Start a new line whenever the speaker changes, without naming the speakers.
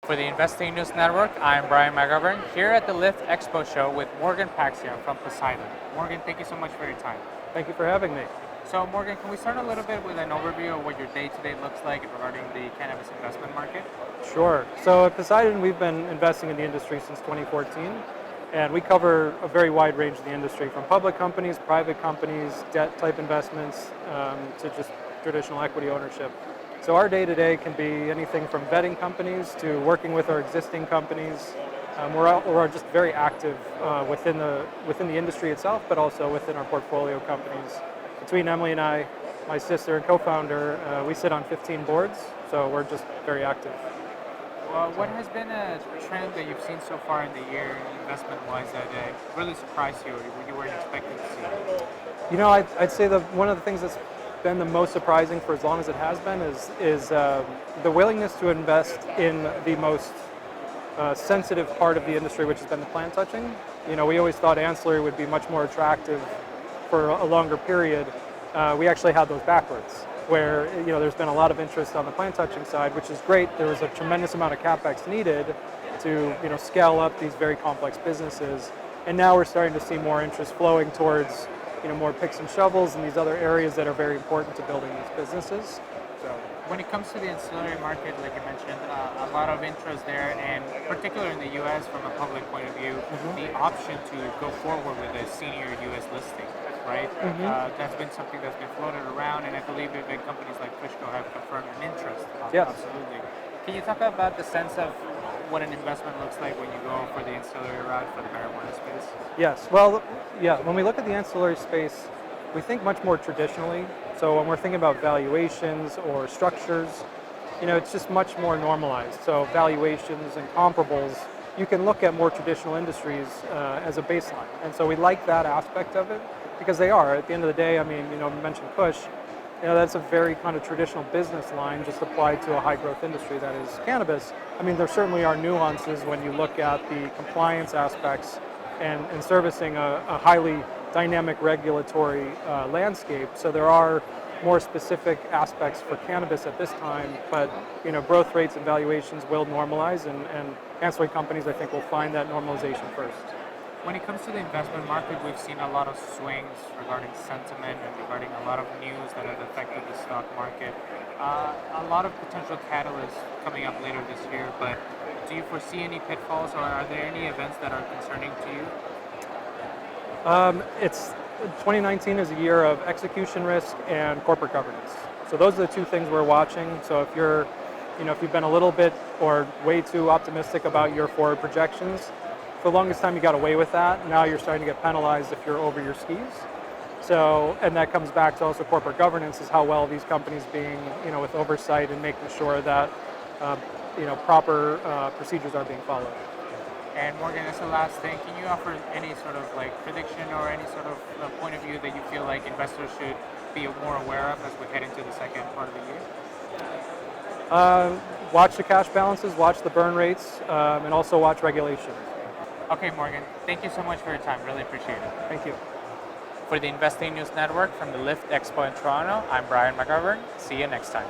For the Investing News Network, I'm Brian McGovern here at the Lyft Expo show with Morgan Paxhia from Poseidon. Morgan, thank you so much for your time.
Thank you for having me.
So Morgan, can we start a little bit with an overview of what your day-to-day looks like regarding the cannabis investment market?
Sure. So at Poseidon, we've been investing in the industry since 2014, and we cover a very wide range of the industry, from public companies, private companies, debt-type investments, to just traditional equity ownership. So our day-to-day can be anything from vetting companies to working with our existing companies. We're just very active within the industry itself, but also within our portfolio companies. Between Emily and I, my sister and co-founder, we sit on 15 boards, so we're just very active.
Well, what has been a trend that you've seen so far in the year, investment-wise, that really surprised you or you weren't expecting to see?
You know, I'd say that one of the things that's been the most surprising for as long as it has been is the willingness to invest in the most sensitive part of the industry, which has been the plant touching. You know, we always thought ancillary would be much more attractive for a longer period. We actually had those backwards, where there's been a lot of interest on the plant touching side, which is great. There was a tremendous amount of capex needed to scale up these very complex businesses, and now we're starting to see more interest flowing towards more picks and shovels and these other areas that are very important to building these businesses.
So when it comes to the ancillary market, like you mentioned, a lot of interest there, and particularly in the U.S. from a public point of view, the option to go forward with a senior U.S. listing, right? That's been something that's been floated around, and I believe big companies like Fishco have confirmed an interest.
Yes.
Absolutely. Can you talk about the sense of what an investment looks like when you go for the ancillary route for the marijuana space?
Yes. Well, yeah, when we look at the ancillary space, we think much more traditionally. So when we're thinking about valuations or structures, it's just much more normalized. So valuations and comparables, you can look at more traditional industries as a baseline. And so we like that aspect of it because they are. At the end of the day, I mean, you mentioned Kush, that's a very kind of traditional business line just applied to a high growth industry that is cannabis. I mean, there certainly are nuances when you look at the compliance aspects and servicing a highly dynamic regulatory landscape. So there are more specific aspects for cannabis at this time, but growth rates and valuations will normalize, and ancillary companies, I think, will find that normalization first.
When it comes to the investment market, we've seen a lot of swings regarding sentiment and regarding a lot of news that have affected the stock market. A lot of potential catalysts coming up later this year, but do you foresee any pitfalls, or are there any events that are concerning to you?
2019 is a year of execution risk and corporate governance. So those are the two things we're watching. So if you've been a little bit or way too optimistic about your forward projections, for the longest time you got away with that. Now you're starting to get penalized if you're over your skis. So, and that comes back to also corporate governance, is how well these companies being, with oversight and making sure that, proper procedures are being followed.
And Morgan, as the last thing, can you offer any sort of prediction or any sort of point of view that you feel like investors should be more aware of as we head into the second part of the year?
Watch the cash balances, watch the burn rates, and also watch regulation.
Okay, Morgan, thank you so much for your time. Really appreciate it.
Thank you.
For the Investing News Network from the Lyft Expo in Toronto, I'm Brian McGovern. See you next time.